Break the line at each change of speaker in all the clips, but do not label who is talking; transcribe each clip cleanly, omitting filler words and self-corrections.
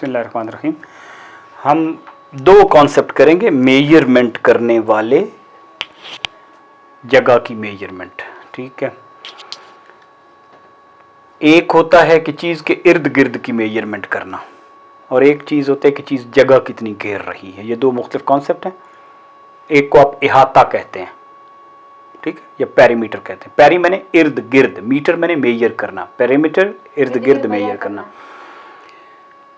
बिस्मिल्लाहिर्रहमानिर्रहीम। हम दो कॉन्सेप्ट करेंगे मेजरमेंट करने वाले, जगह की मेजरमेंट। ठीक है, एक होता है कि चीज़ के इर्द गिर्द की मेजरमेंट करना, और एक चीज़ होता है कि चीज़ जगह कितनी घेर रही है। ये दो मुख्तलिफ कॉन्सेप्ट हैं। एक को आप इहाता कहते हैं, ठीक है, या पेरीमीटर कहते हैं। पेरी मैंने इर्द गिर्द, मीटर मैंने मेजर करना, पेरीमीटर इर्द गिर्द मेजर करना।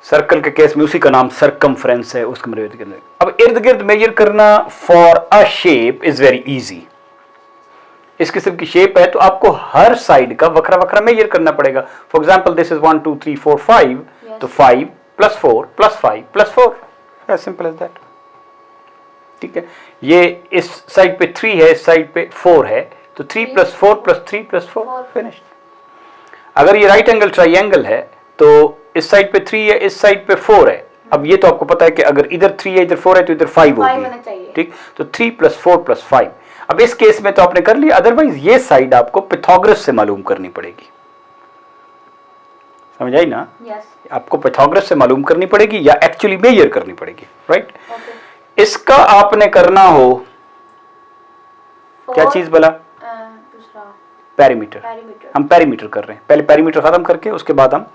सर्कल के केस में उसी का नाम सर्कमफ्रेंस है, उसको मेजर करना। अब इर्द गिर्द मेजर करना for a shape is very easy. इस किस्म की शेप है तो आपको हर साइड का वक्रा वक्रा मेजर करना पड़ेगा। फॉर एग्जांपल दिस इज 1 2 3 4 5, तो 5 + 4 + 5 + 4, एज सिंपल एज दैट। ठीक है, ये इस साइड पे 3 है, इस साइड पे 4 है, तो 3 + 4 + 3 + 4 फिनिश। अगर ये राइट एंगल ट्राइंगल है तो इस साइड पे 3 है, इस साइड पे 4 है। अब ये तो आपको पता है कि अगर इधर 3 है इधर 4 है तो इधर 5 होगी। ठीक, तो 3 + 4 + 5। अब इस केस में तो आपने कर लिया, अदरवाइज ये साइड आपको पाइथागोरस से मालूम करनी पड़ेगी। समझ आई ना?
yes.
आपको पाइथागोरस से मालूम करनी पड़ेगी या एक्चुअली मेजर करनी पड़ेगी, राइट? इसका आपने करना हो क्या चीज बोला? पेरीमीटर। हम पेरीमीटर कर रहे हैं, पहले पेरीमीटर खत्म करके उसके बाद हम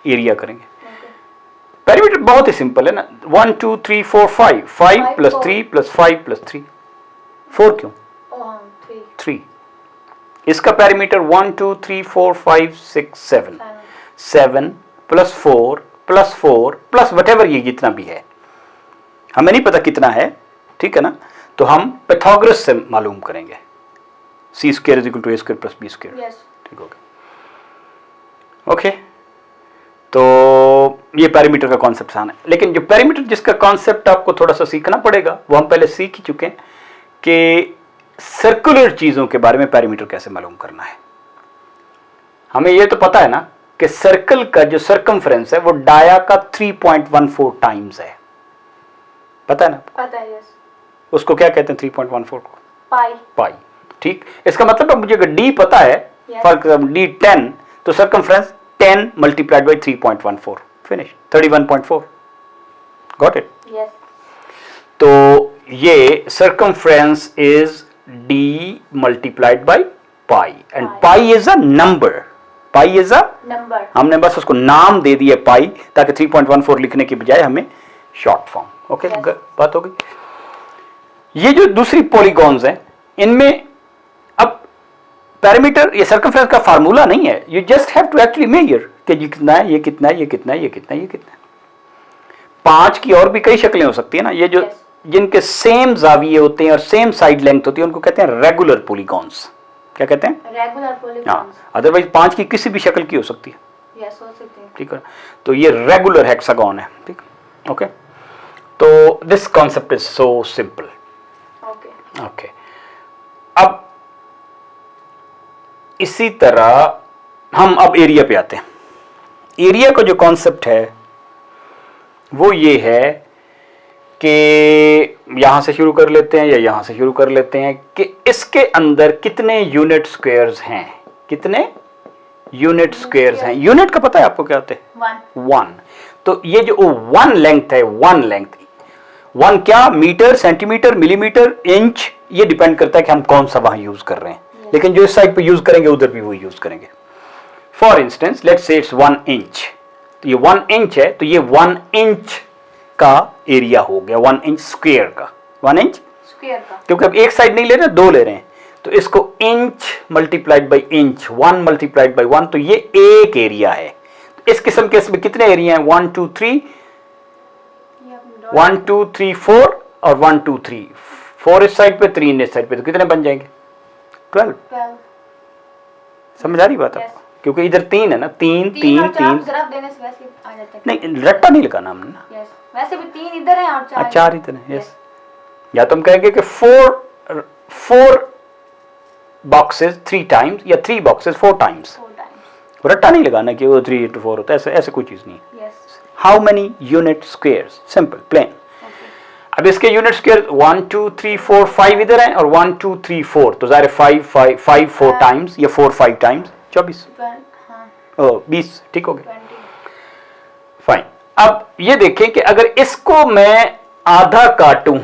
एरिया करेंगे। पेरीमीटर बहुत ही सिंपल है ना, 1 2 3 4 5, 5 + 3 + 5 + 3, 4 क्यों? 3। इसका पेरीमीटर 1 2 3 4 5 6 7, 7 + 4 + 4 + वटेवर, ये जितना भी है, हमें नहीं पता कितना है, ठीक है ना, तो हम पाइथागोरस से मालूम करेंगे। c² = a² + b²। ठीक हो गया, ओके। तो ये पेरीमीटर का कॉन्सेप्ट आना है, लेकिन जो पेरीमीटर जिसका कॉन्सेप्ट आपको थोड़ा सा सीखना पड़ेगा, वो हम पहले सीख ही चुके हैं कि सर्कुलर चीजों के बारे में पेरीमीटर कैसे मालूम करना है। हमें ये तो पता है ना कि सर्कल का जो सर्कमफ्रेंस है वो डाया का 3.14 टाइम्स है, पता है ना?
पता है, यस। उसको
क्या कहते हैं 3.14 को?
पाई।
ठीक, इसका मतलब अब मुझे अगर d पता है, फॉर एग्जाम्पल d 10, तो circumference 10 × 3.14, finish, 31.4। Got it?
Yes.
तो ये circumference is d × pi, and pi is a number. Pi is a number. हमने बस उसको नाम दे दिया पाई, ताकि 3.14 लिखने की बजाय हमें शॉर्ट फॉर्म। ओके, बात हो गई। ये जो दूसरी पॉलीगॉन्स हैं, इनमें अब पेरीमीटर या सर्कमफ्रेंस का फार्मूला नहीं है, you just have to actually measure कि ये कितना है, ये कितना है, ये कितना है, ये कितना है, ये कितना है। 5 की और भी कई शक्लें हो सकती है ना, ये जो जिनके सेम जाविये होते हैं और सेम साइड लेंथ होती है, उनको कहते हैं रेगुलर पॉलीगॉन्स। क्या कहते हैं? Regular polygons. हाँ, अदरवाइज 5 की किसी भी शक्ल की हो सकती है।
यस, हो सकती है।
ठीक है, तो ये रेगुलर हेक्सागन है। ठीक, ओके। तो this concept is so simple. Okay, अब इसी तरह हम अब एरिया पे आते हैं। एरिया का जो कॉन्सेप्ट है वो ये है कि यहां से शुरू कर लेते हैं या यहां से शुरू कर लेते हैं कि इसके अंदर कितने यूनिट स्क्वायर्स हैं। कितने यूनिट स्क्वायर्स हैं? यूनिट का पता है आपको क्या होते हैं? 1। तो ये जो 1 लेंथ है, 1 लेंथ, 1 क्या? मीटर, सेंटीमीटर, मिलीमीटर, इंच, ये डिपेंड करता है कि हम कौन सा वहां यूज कर रहे हैं। लेकिन जो इस साइड पे यूज करेंगे उधर भी वो यूज करेंगे। For instance let's say it's 1 inch, तो ये 1 इंच है, तो ये 1 इंच का एरिया हो गया, 1 इंच स्क्वायर का, 1 इंच स्क्वायर का, क्योंकि अब एक साइड नहीं ले रहे, 2 ले रहे हैं, तो इसको inch multiplied by inch, 1 multiplied by 1, तो ये एक एरिया है। तो इस किस्म के इसमें कितने एरिया हैं? 1 2 3, 1 2 3 4 और 1 2 3, 4 इस साइड पे, 3 इस साइड पे, तो कितने बन जाएंगे? 12। समझ आ रही बात आपको? क्योंकि इधर 3 है ना, 3 3 3
देने से वैसे आ जाता है।
नहीं, रट्टा नहीं लगाना हमने ना।
वैसे भी 3 इधर है और
4 इधर है। यस, या तो हम कहेंगे कि 4 बॉक्सेस 3 टाइम्स या 3 बॉक्सेस 4 टाइम्स। रट्टा नहीं लगाना कि वो 3 × 4 होता है, ऐसे कोई चीज नहीं है। How many unit squares? Simple, plane. अब इसके यूनिट स्क्वायर 1 2 3 4 5 इधर हैं और 1 2 3 4, तो ज़ाहिर 5 4 टाइम्स या 4 5 टाइम्स 24, 20, ठीक हो गया, फाइन। अब ये देखें कि अगर इसको मैं आधा काटूं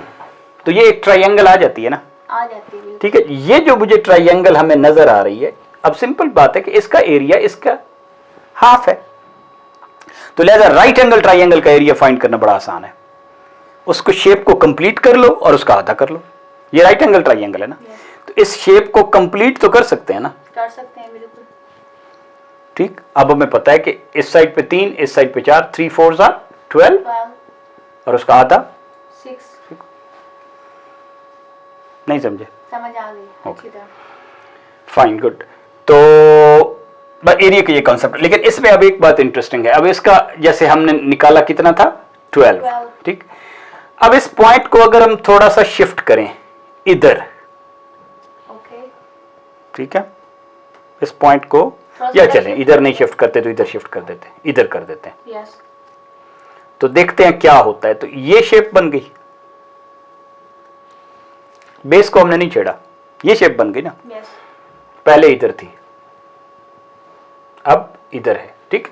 तो ये एक ट्रायंगल आ जाती है ना,
आ जाती है।
ठीक है। ये जो मुझे ट्रायंगल हमें नजर आ रही है, अब सिंपल बात है कि इसका एरिया इसका हाफ है, तो लिहाजा राइट एंगल ट्रायंगल का एरिया फाइंड करना बड़ा आसान है। उसको शेप को कंप्लीट कर लो और उसका आधा कर लो। ये राइट एंगल ट्रायंगल है ना, तो इस शेप को कंप्लीट तो कर सकते हैं ना,
कर सकते हैं बिल्कुल।
ठीक। अब हमें पता है कि इस साइड पे 3, इस साइड पे 4, 3 4 12 और उसका आधा
6।
नहीं समझे?
समझ आ गई अच्छी तरह।
Fine, good. तो एरिया का ये कॉन्सेप्ट, लेकिन इसमें अब एक बात इंटरेस्टिंग है। अब इसका जैसे हमने निकाला कितना था 12, ठीक। अब इस पॉइंट को अगर हम थोड़ा सा शिफ्ट करें इधर,
ओके,
ठीक है, इस पॉइंट को, या चलें इधर नहीं शिफ्ट करते तो इधर शिफ्ट कर देते हैं, इधर कर देते हैं,
यस।
तो देखते हैं क्या होता है। तो ये शेप बन गई, बेस को हमने नहीं छेड़ा, ये शेप बन गई ना,
यस।
पहले इधर थी अब इधर है, ठीक।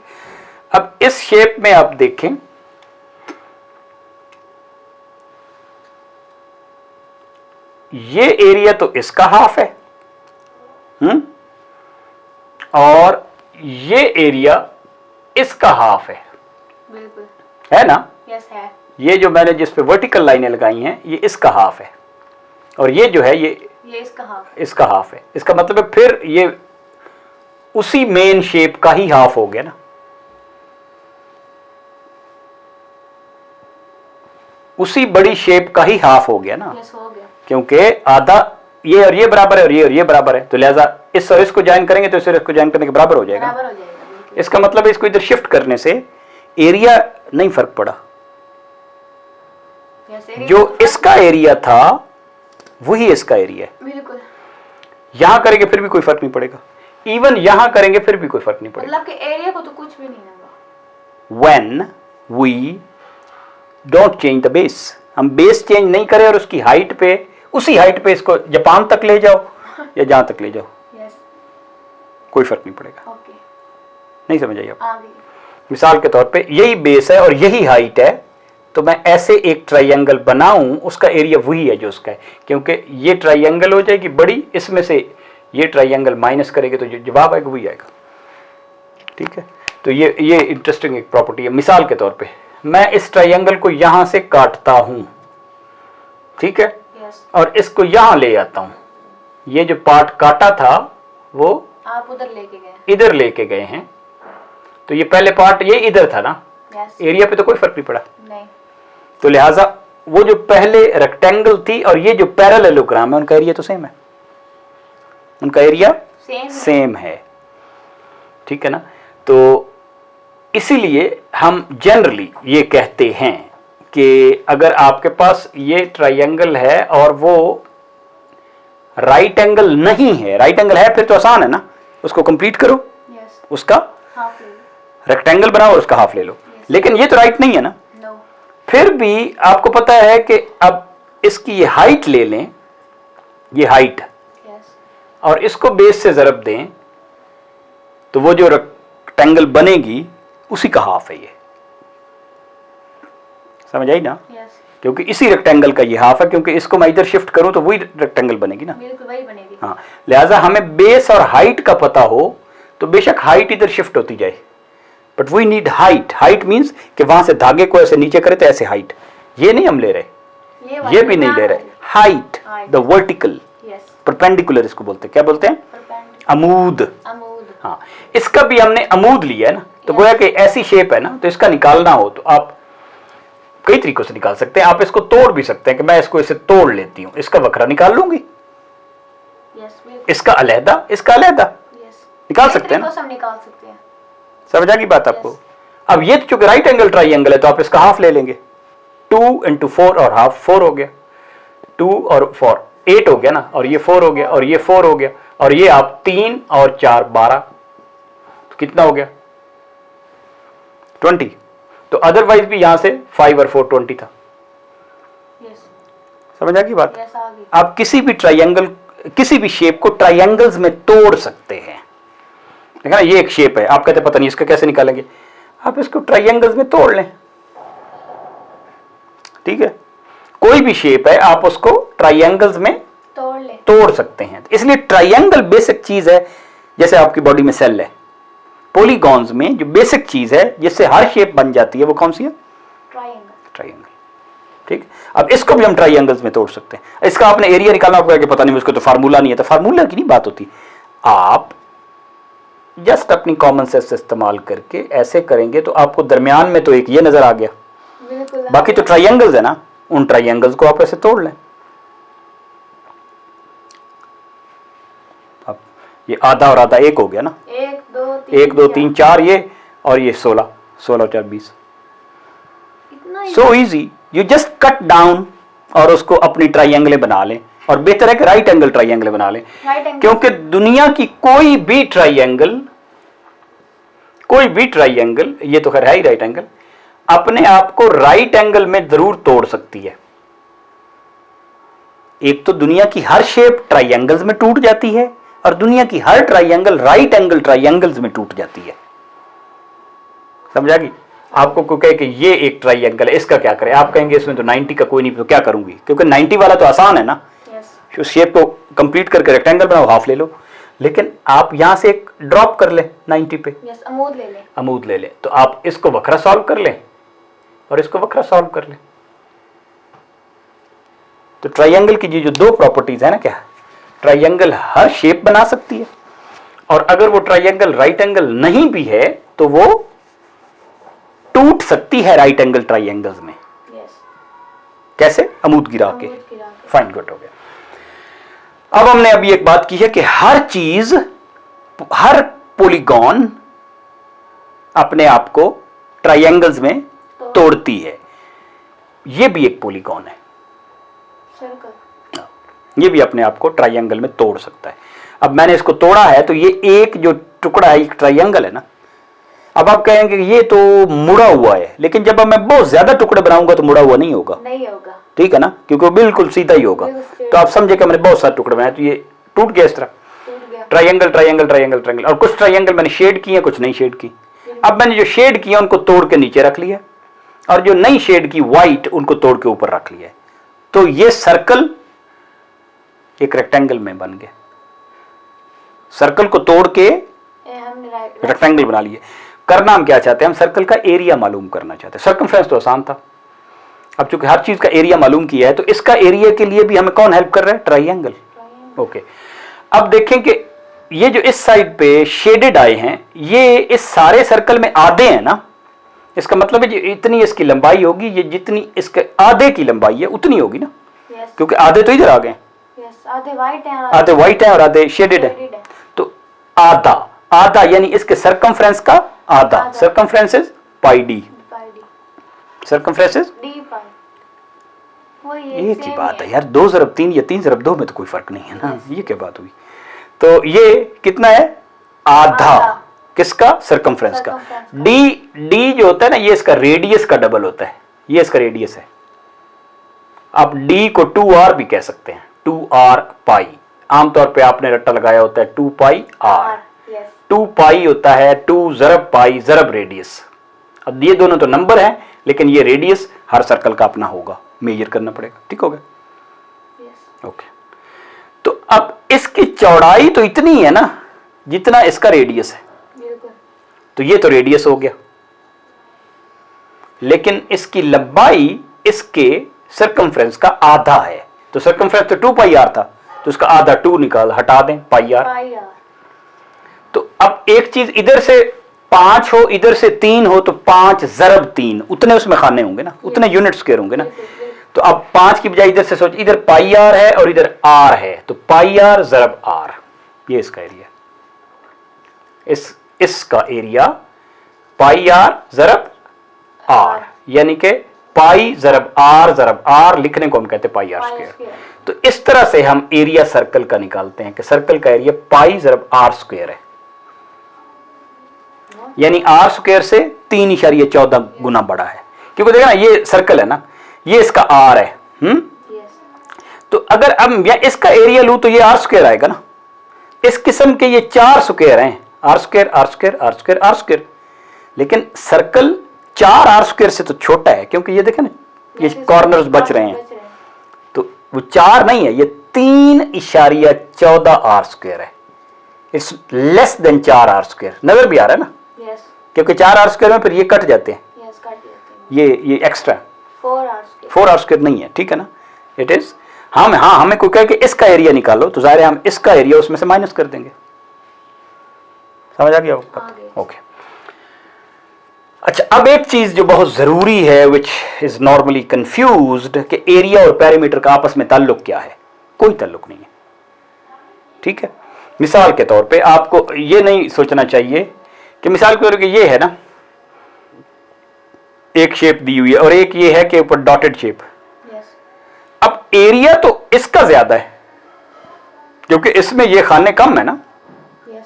अब इस शेप में आप देखें, ये एरिया तो इसका हाफ है, और ये एरिया इसका हाफ है,
बिल्कुल
है ना।
यस है।
ये जो मैंने जिस पे वर्टिकल लाइनें लगाई हैं ये इसका हाफ है, और ये जो है ये इसका हाफ है। इसका मतलब है फिर ये उसी मेन शेप का ही हाफ हो गया ना, उसी बड़ी शेप का ही हाफ हो गया ना,
यस हो गया।
क्योंकि आधा ये और ये बराबर है और ये बराबर है, तो लिहाजा इस और इसको ज्वाइन करेंगे तो इस और इसको ज्वाइन करने के बराबर हो जाएगा,
बराबर हो जाएगा बिल्कुल।
इसका मतलब है इसको इधर शिफ्ट करने से एरिया नहीं फर्क पड़ा, जो इसका एरिया था वही इसका एरिया है।
बिल्कुल।
यहां करेंगे फिर भी कोई फर्क नहीं पड़ेगा, इवन यहां करेंगे फिर भी कोई फर्क नहीं पड़ेगा।
मतलब कि एरिया को तो कुछ भी नहीं होगा।
When we don't change the base, हम बेस चेंज नहीं करें और उसकी हाइट पे, उसी हाइट पे इसको जापान तक ले जाओ या जहां तक ले जाओ,
यस,
कोई फर्क नहीं पड़ेगा।
ओके,
नहीं समझ आई आप?
आ गई।
मिसाल के तौर पे यही बेस है और यही हाइट है, तो मैं ऐसे एक ट्रायंगल बनाऊं, उसका एरिया वही है जो उसका है, क्योंकि ये ट्रायंगल हो जाएगी बड़ी, इसमें से ये ट्रायंगल माइनस करेंगे तो जो जवाब आएगा वही आएगा, ठीक है। तो ये इंटरेस्टिंग एक प्रॉपर्टी है। मिसाल के तौर पे मैं इस ट्रायंगल को यहां से काटता हूं, ठीक है,
यस,
और इसको यहां ले आता हूं, ये जो पार्ट काटा था वो
आप उधर लेके गए।
इधर लेके गए हैं, तो ये पहले पार्ट ये इधर था ना,
यस,
एरिया पे तो कोई फर्क नहीं पड़ा,
नहीं,
तो लिहाजा वो जो पहले रेक्टेंगल थी और ये जो पैरेललोग्राम है उनका एरिया तो सेम है, उनका एरिया सेम है, ठीक है ना। तो इसीलिए हम जनरली ये कहते हैं कि अगर आपके पास ये ट्रायंगल है और वो राइट एंगल नहीं है, राइट एंगल है फिर तो आसान है ना, उसको कंप्लीट करो,
यस,
उसका
हाफ ले लो,
रेक्टेंगल बनाओ और उसका हाफ ले लो, लेकिन ये तो राइट नहीं है ना,
नो,
फिर भी आपको पता है कि अब इसकी ये हाइट ले लें, ये हाइट,
यस,
और इसको बेस से ज़रब दें, तो वो जो रेक्टेंगल बनेगी उसी का हाफ है ये, समझ आई ना?
यस,
क्योंकि इसी रेक्टेंगल का ये हाफ है, क्योंकि इसको मैं इधर शिफ्ट करूं तो वही रेक्टेंगल बनेगी ना,
बिल्कुल वही बनेगी।
हाँ। लिहाजा हमें बेस और हाइट का पता हो तो बेशक हाइट इधर शिफ्ट होती जाए, but we need height. Height means कि वहां से धागे को ऐसे नीचे करे तो ऐसे हाइट, ये नहीं हम ले रहे, ये भी नहीं ले रहे, height the vertical,
yes,
perpendicular इसको बोलते हैं, क्या बोलते हैं?
परपेंडिकुलर,
अमूद।
अमूद,
हाँ, इसका भी हमने अमूद लिया है ना, तो गोया कि ऐसी शेप है ना, तो इसका निकालना हो तो आप कई तरीकों से निकाल सकते हैं। आप इसको तोड़ भी सकते हैं कि मैं इसको इसे तोड़ लेती हूं, इसका वक्रा निकाल लूंगी,
यस, बिल्कुल,
इसका अलहदा, इसका अलहदा,
यस,
निकाल सकते हैं ना,
हम निकाल सकते हैं।
समझ आ गई बात आपको? अब ये चूंकि राइट एंगल ट्राइंगल है तो आप इसका हाफ ले लेंगे, 2 × 4 और हाफ 4 हो गया, 2 और 4 8 हो गया ना, और ये 4 हो गया, और ये 4 हो गया, और ये आप 3 और 4 12, तो कितना हो गया 20। तो अदरवाइज भी यहां से 5 और 4 20 था,
यस,
समझ आ गई बात?
यस, आ गई।
आप किसी भी ट्रायंगल, किसी भी शेप को ट्रायंगल्स में तोड़ सकते हैं। देखा ना, ये एक शेप है, आप कहते पता नहीं इसका कैसे निकालेंगे, आप इसको ट्रायंगल्स में तोड़ लें, कोई भी शेप है आप उसको ट्राइंगल्स में
तोड़ ले।
तोड़ सकते हैं। इसलिए ट्राइंगल बेसिक चीज है, जैसे आपकी बॉडी में सेल है, पॉलीगॉन्स में जो बेसिक चीज है जिससे हर शेप बन जाती है वो कौन सी है? ट्राइंगल। ठीक, अब इसको भी हम ट्राइंगल्स में तोड़ सकते हैं। इसका आपने एरिया निकालना, आपको कि पता नहीं उसको तो फार्मूला नहीं है, तो फार्मूला की नहीं बात होती। आप जस्ट अपनी कॉमन सेंस इस्तेमाल करके ऐसे करेंगे तो आपको दरमियान में तो एक ये नजर आ गया,
बिल्कुल।
बाकी तो ट्राइंगल्स है ना, उन ट्राइंगल्स को आप ऐसे तोड़ लें। अब ये आधा और आधा एक हो गया ना, 1 2 3 4 ये, और ये 16 16 4 20। So easy, you just cut down और उसको अपनी ट्राइंगलें बना लें, और बेहतर है कि राइट एंगल ट्राइंगल बना लें, क्योंकि दुनिया की कोई भी ट्राइंगल, ये तो खैर है ही राइट एंगल, अपने आप को राइट एंगल में जरूर तोड़ सकती है। एक तो दुनिया की हर शेप ट्राइंगल्स में टूट जाती है, और दुनिया की हर ट्राइंगल राइट एंगल ट्राइंगल्स में टूट जाती है। समझा गई? आपको कोई कहे कि ये एक ट्राइंगल है, इसका क्या करें, आप कहेंगे इसमें तो 90 का कोई नहीं, तो क्या करूंगी, क्योंकि 90 वाला तो आसान है ना, उस शेप को कंप्लीट करके रेक्टेंगल बनाओ, हाफ ले लो। लेकिन आप यहां से एक ड्रॉप कर ले 90 पे, अमूद ले ले, तो आप इसको वक्रा सॉल्व कर लें और इसको वक्रा सॉल्व कर लें। तो ट्राइंगल की जो दो प्रॉपर्टीज है ना, क्या ट्राइंगल हर शेप बना सकती है, और अगर वो ट्राइंगल राइट एंगल नहीं भी है तो वो टूट सकती है राइट एंगल ट्राइंगल्स में। कैसे? अमूद गिरा के। फाइन, गुड हो गया। अब हमने अभी एक बात की है कि हर चीज, हर पॉलीगॉन अपने आप को ट्राइंगल्स में तोड़ती है। ये भी एक पॉलीगॉन है, ये भी अपने आप को ट्राइंगल में तोड़ सकता है। अब मैंने इसको तोड़ा है तो ये एक जो टुकड़ा है एक ट्राइंगल है ना। अब आप कहेंगे कि ये तो मुड़ा हुआ है, लेकिन जब मैं बहुत ज्यादा टुकड़े बनाऊंगा तो मुड़ा हुआ नहीं होगा, ठीक है ना, क्योंकि वो बिल्कुल सीधा ही होगा। तो आप समझे कि मैंने बहुत सारे टुकड़े बनाए तो ये टूट गया इस तरह, ट्राइंगल ट्राइंगल ट्राइंगल ट्राइंगल। और कुछ ट्राइंगल मैंने शेड किए, कुछ नहीं शेड की। अब मैंने जो शेड किया उनको तोड़ के नीचे रख लिया, और जो नहीं शेड की व्हाइट उनको तोड़ के ऊपर रख लिया, तो ये सर्कल एक रेक्टेंगल में बन गया। सर्कल को तोड़ के रेक्टेंगल बना लिए। करना हम क्या चाहते हैं? हम सर्कल का एरिया मालूम करना चाहते हैं। सर्कमफ्रेंस तो आसान था, अब चूंकि हर चीज का एरिया मालूम किया है तो इसका एरिया के लिए भी हमें कौन हेल्प कर रहा है? ट्राइंगल। ओके, अब देखें कि ये जो इस साइड पे शेडेड आए हैं, ये इस सारे सर्कल में आधे हैं ना। इसका मतलब है कि इतनी इसकी लंबाई होगी, ये जितनी इसके आधे की लंबाई है उतनी होगी ना, क्योंकि आधे तो इधर आ गए, आधे व्हाइट है और आधे शेडेड है। तो आधा आधा यानी इसके सर्कमफ्रेंस का आधा। Circumference is pi d, circumference is d pi. एक ही बात है यार, 2 ज़रब 3 या 3 ज़रब 2 में तो कोई फर्क नहीं है ना। ये क्या बात हुई? तो ये कितना है? आधा। किसका? सर्कमफ्रेंस का। डी जो होता है ना, ये इसका रेडियस का डबल होता है, ये इसका रेडियस है। आप डी को 2r भी कह सकते हैं, 2r पाई। आमतौर पे आपने रट्टा लगाया होता है 2 पाई r। 2 पाई होता है 2 ज़रब पाई ज़रब रेडियस। अब ये दोनों तो नंबर हैं, लेकिन ये रेडियस हर सर्कल का अपना होगा, मेजर करना पड़ेगा। ठीक हो गया? ओके। तो अब इसकी चौड़ाई तो इतनी है ना जितना इसका रेडियस है, तो ये तो रेडियस हो गया, लेकिन इसकी लंबाई इसके सर्कमफ्रेंस का आधा है। तो सर्कमफ्रेंस तो 2 पाई r था, तो उसका आधा 2 निकाल हटा दें, पाई r। तो अब एक चीज, इधर से 5 हो इधर से 3 हो तो 5 ज़रब 3, उतने उसमें खाने होंगे ना, उतने यूनिट स्क्वायर होंगे ना। तो अब 5 की बजाय इधर से सोच, इधर पाई r है और इधर r है, तो पाई r ज़रब r, ये इसका एरिया। इसका एरिया पाई r ज़रब r, यानी कि पाई ज़रब r लिखने को हम कहते हैं पाई r स्क्वायर। तो इस तरह से हम एरिया सर्कल का निकालते हैं कि सर्कल का एरिया पाई ज़रब r स्क्वायर है, यानी r स्क्वायर से 3.14 गुना बड़ा है। क्योंकि देखा ना, ये सर्कल है ना, ये इसका r है। तो अगर अब इसका एरिया लूं तो ये r स्क्वायर आएगा ना। इस किस्म के ये 4 स्क्वायर हैं, r square r square r square r square, लेकिन सर्कल 4 r स्क्वायर से तो छोटा है, क्योंकि ये देखें ना, ये कॉर्नर्स बच रहे हैं। वो 4 नहीं है, ये 3.14 r² है। It's less than 4r²। नजर भी आ रहा है ना,
यस
क्योंकि 4r² में फिर ये कट जाते हैं,
यस काट देते हैं।
ये एक्स्ट्रा
4 आवर्स
4r² नहीं है, ठीक है ना। इट इज हमें कोई कहे कि इसका एरिया निकालो, तो जाहिर है हम इसका एरिया उसमें से माइनस कर देंगे। समझ आ गया आपको? ओके। अच्छा, अब एक चीज जो बहुत जरूरी है, विच इज नॉर्मली कंफ्यूज्ड, कि एरिया और पेरीमीटर का आपस में ताल्लुक क्या है। कोई ताल्लुक नहीं है, ठीक है। मिसाल के तौर पे आपको ये नहीं सोचना चाहिए कि मिसाल के तौर पे ये है ना, एक शेप दी हुई है और एक ये है कि ऊपर डॉटेड शेप।
यस
अब एरिया तो इसका ज्यादा है क्योंकि इसमें ये खाने कम है ना।
यस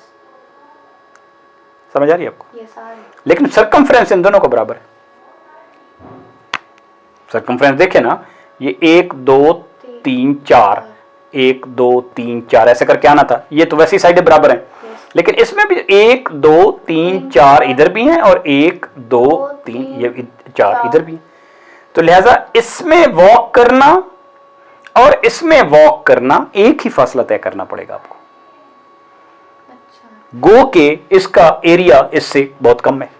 समझ आ रही है आपको?
यस आ रही।
लेकिन सरकमफ्रेंस इन दोनों को बराबर है। सरकमफ्रेंस देखे ना, ये 1 2 3 4 1 2 3 4 ऐसे करके आना था, ये तो वैसी साइडें बराबर हैं। लेकिन इसमें भी 1 2 3 4 इधर भी हैं और 1 2 3 ये 4 इधर भी हैं। तो लिहाजा इसमें वॉक करना और इसमें वॉक करना एक ही फासला तय करना पड़ेगा आपको।
अच्छा
गो के इसका एरिया इससे बहुत कम है।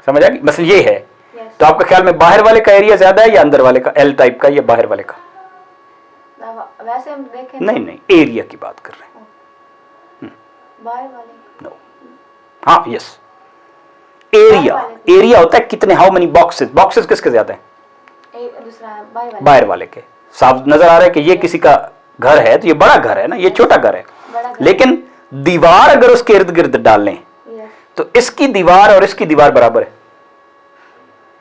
समझ आ गई? मसला ये है।
यस
तो आपका ख्याल में बाहर वाले का एरिया ज्यादा है या अंदर वाले का, एल टाइप का, या बाहर वाले का?
वैसे हम देखें
नहीं, एरिया की बात कर रहे हैं।
बाहर वाले
नो, हाँ यस, एरिया होता है कितने, हाउ मेनी बॉक्सेस किसके ज्यादा है?
दूसरा बाहर वाले
बाहर वाले के। साफ नजर आ रहा है कि ये किसी का घर है तो ये बड़ा घर है ना, ये छोटा घर है।
बड़ा घर।
लेकिन दीवार अगर उसके इर्द गिर्द डाल लें
यस
तो इसकी दीवार और इसकी दीवार बराबर है।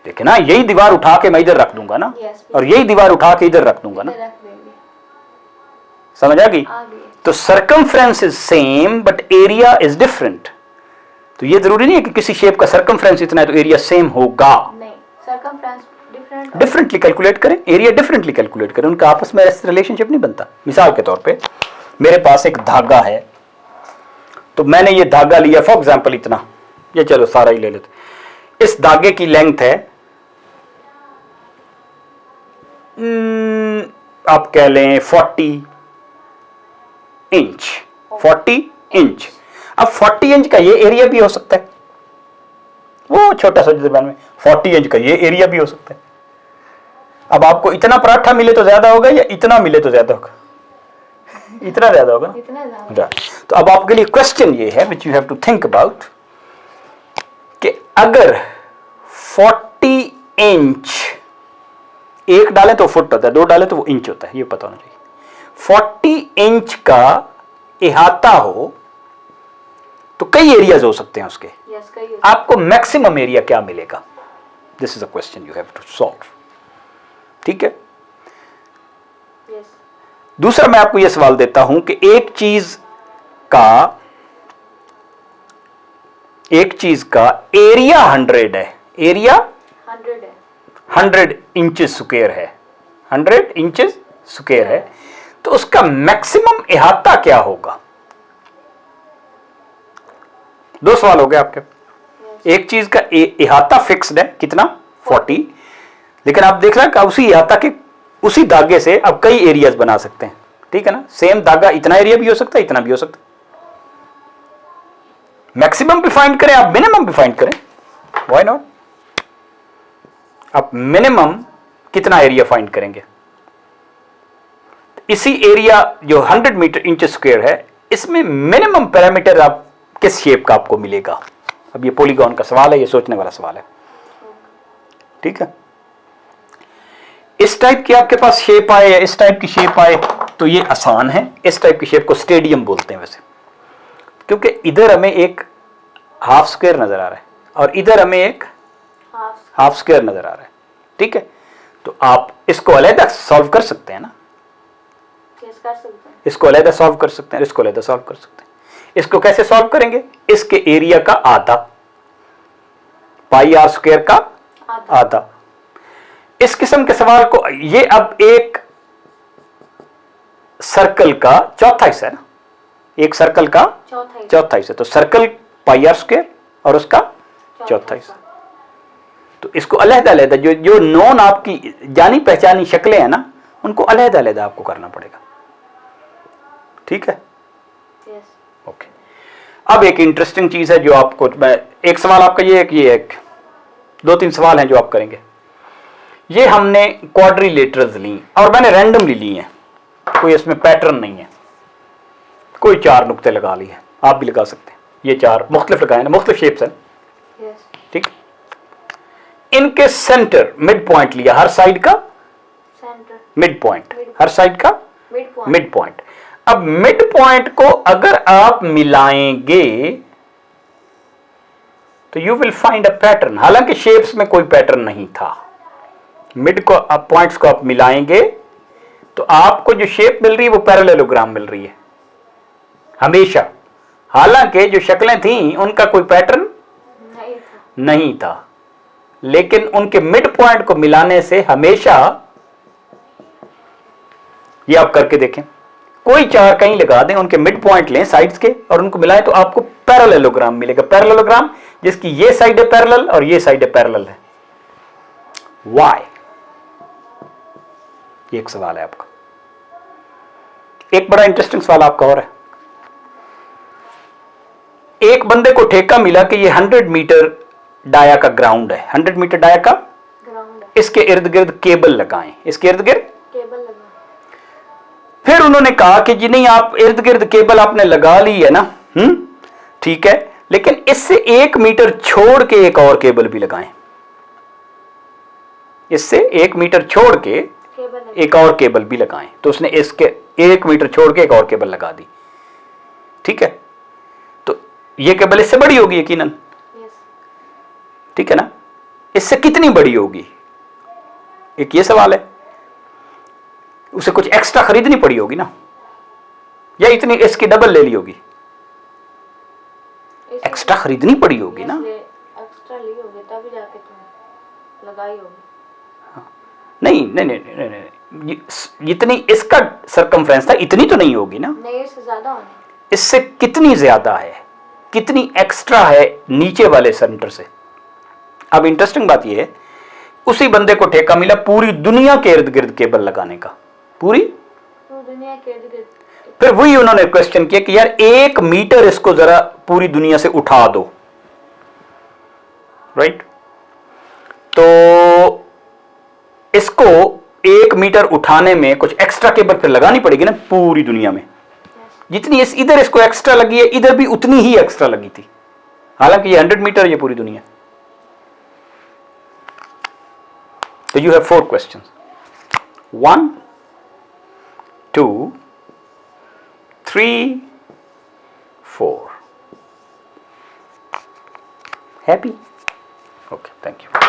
देखिए ना, यही दीवार उठा के मैं इधर रख दूंगा ना,
यस
और यही दीवार उठा के इधर रख दूंगा ना।
रख देंगे।
समझ आ गई?
आ गई।
तो circumference is same but area is different. तो ये जरूरी नहीं है कि किसी शेप का सरकमफ्रेंस इतना है तो एरिया सेम होगा।
नहीं, सरकमफ्रेंस डिफरेंट
डिफरेंटली कैलकुलेट करें, एरिया डिफरेंटली कैलकुलेट करें, उनका आपस में रिलेशनशिप नहीं बनता। मिसाल के तौर पे मेरे पास एक धागा है, तो मैंने ये धागा लिया फॉर एग्जांपल इतना, ये चलो सारा ही ले लेते। इस धागे की लेंथ है आप कह लें 40 इंच। 40 इंच। अब 40 इंच का ये एरिया भी हो सकता है, वो छोटा सा जबान में 40 इंच का ये एरिया भी हो सकता है। अब आपको इतना पराठा मिले तो ज्यादा होगा या इतना मिले तो ज्यादा होगा? इतना ज्यादा होगा ना।
इतना ज्यादा।
तो अब आपके लिए क्वेश्चन ये है which you have to think about, कि अगर 40 इंच एक डालें तो फुट होता है, 2 डालें तो वो इंच होता है, ये पता होना चाहिए। 40 इंच का इहाता हो तो कई एरियाज हो सकते हैं उसके।
यस कई।
आपको मैक्सिमम एरिया क्या मिलेगा? This is a question you have to solve. ठीक है।
यस
दूसरा मैं आपको यह सवाल देता हूं कि एक चीज का एरिया 100 है, एरिया
100 है,
100 इंचेस स्क्वायर है, 100 इंचेस स्क्वायर है, तो उसका मैक्सिमम इहाता क्या होगा? 2 सवाल हो गए आपके। एक चीज का इहाता फिक्स्ड है कितना? 40, लेकिन आप देख रहे हैं कि उसी इहाता के उसी धागे से अब कई एरियाज बना सकते हैं। ठीक है ना, सेम धागा इतना एरिया भी हो सकता है, इतना भी हो सकता है। मैक्सिमम भी फाइंड करें आप, मिनिमम भी फाइंड करें, व्हाई नॉट? आप मिनिमम कितना एरिया फाइंड करेंगे? इसी एरिया जो 100 मीटर इंच स्क्वायर है, इसमें मिनिमम पैरामीटर आप किस शेप का आपको मिलेगा? अब ये पॉलीगॉन का सवाल है, ये सोचने वाला सवाल है। ठीक है, इस टाइप की आपके पास शेप आए या इस टाइप की शेप आए तो ये आसान है। इस टाइप की शेप को स्टेडियम बोलते हैं वैसे, क्योंकि इधर हमें एक हाफ स्क्वायर नजर आ रहा है और इधर हमें एक हाफ स्क्वायर नजर आ रहा है। ठीक है, तो आप इसको अलग सॉल्व कर सकते हैं ना,
कर सकते हैं,
इसको अलग सॉल्व कर सकते हैं, इसको अलग सॉल्व कर सकते हैं। इसको कैसे सॉल्व करेंगे? इसके एरिया का आधा, पाई आर स्क्वायर का आधा। इस किस्म के सवाल को, ये अब एक सर्कल का चौथा हिस्सा है ना, एक सर्कल का चौथा हिस्सा, तो सर्कल पाई आर स्क्वायर और उसका चौथा हिस्सा। तो इसको अलग-अलग जो जो नॉन आपकी जानी पहचानी शक्लें हैं ना, उनको अलग-अलग आपको करना पड़ेगा। ठीक है?
Yes.
ओके। अब एक इंटरेस्टिंग चीज है जो आपको, मैं एक सवाल आपका ये है कि ये एक 2-3 सवाल हैं जो आप करेंगे। ये हमने क्वाड्रिलेटरल्स ली और मैंने रैंडमली ली हैं, कोई इसमें पैटर्न नहीं है, कोई 4 नुक्ते लगा लिए, आप भी लगा सकते हैं। ये 4 मुख्तलिफ लगाए ना, मुख्तलिफ शेप्स हैं।
Yes.
ठीक, इनके सेंटर मिड पॉइंट लिया, हर साइड का
Center.
मिड पॉइंट, हर साइड का
Midpoint.
Mid point. अब मिड पॉइंट को अगर आप मिलाएंगे तो you will find a pattern. हालांकि शेप्स में कोई पैटर्न नहीं था, मिड को आप पॉइंट्स को आप मिलाएंगे तो आपको जो शेप मिल रही है वो पैरेललोग्राम मिल रही है हमेशा। हालांकि जो शक्लें थीं उनका कोई पैटर्न
नहीं था।
नहीं था, लेकिन उनके मिड पॉइंट को मिलाने से हमेशा, ये आप करके देखें, कोई 4 कहीं लगा दें, उनके मिड पॉइंट लें साइड्स के और उनको मिलाएं तो आपको पैरेललोग्राम मिलेगा। पैरेललोग्राम जिसकी ये साइड है पैरेलल और ये साइड है पैरेलल है। व्हाई? ये एक सवाल है आपका। एक बड़ा इंटरेस्टिंग सवाल आपका और है। एक बंदे को ठेका मिला कि ये 100 मीटर डाया का ग्राउंड है, 100 मीटर डाया का
ग्राउंड है।
इसके इर्द गिर्द केबल लगाएं, इसके इर्द गिर्द।
केबल लगा।
फिर उन्होंने कहा कि जी नहीं, आप इर्द गिर्द केबल आपने लगा ली है ना, ठीक है, लेकिन इससे 1 मीटर छोड़ के एक और केबल भी लगाएं, इससे 1 मीटर छोड़ के
केबल लगा।
एक और केबल भी लगाएं। तो उसने इसके 1 मीटर छोड़ के एक और केबल लगा दी। ठीक है, तो ये केबल इससे बड़ी होगी यकीनन।
Yes.
ठीक है ना, इससे कितनी बड़ी होगी, एक ये सवाल है। उसे कुछ एक्स्ट्रा खरीदनी पड़ी होगी ना, या इतनी इसकी डबल ले ली होगी, एक्स्ट्रा खरीदनी पड़ी होगी ना।
एक्स्ट्रा ली होगी तभी जाके तुम लगाई होगी।
नहीं नहीं नहीं नहीं, नहीं, नहीं। इतनी इसका सरकमफ्रेंस था, इतनी तो नहीं होगी ना,
नहीं, इससे ज्यादा होनी।
इससे कितनी ज्यादा है, कितनी एक्स्ट्रा है नीचे वाले सेंटर से। अब इंटरेस्टिंग बात यह है, उसी बंदे को ठेका मिला पूरी दुनिया के इर्द गिर्द केबल लगाने का, पूरी
दुनिया के इर्द गिर्द।
फिर वही उन्होंने क्वेश्चन किया कि यार 1 मीटर इसको जरा पूरी दुनिया से उठा दो, राइट? तो इसको 1 मीटर उठाने में कुछ एक्स्ट्रा केबल फिर लगानी पड़ेगी ना पूरी दुनिया में। जितनी इधर इसको एक्स्ट्रा लगी है, इधर भी उतनी ही एक्स्ट्रा लगी थी, हालांकि ये 100 मीटर ये पूरी दुनिया। तो you have 4 questions, 1 2 3 4। Happy? Okay, thank you.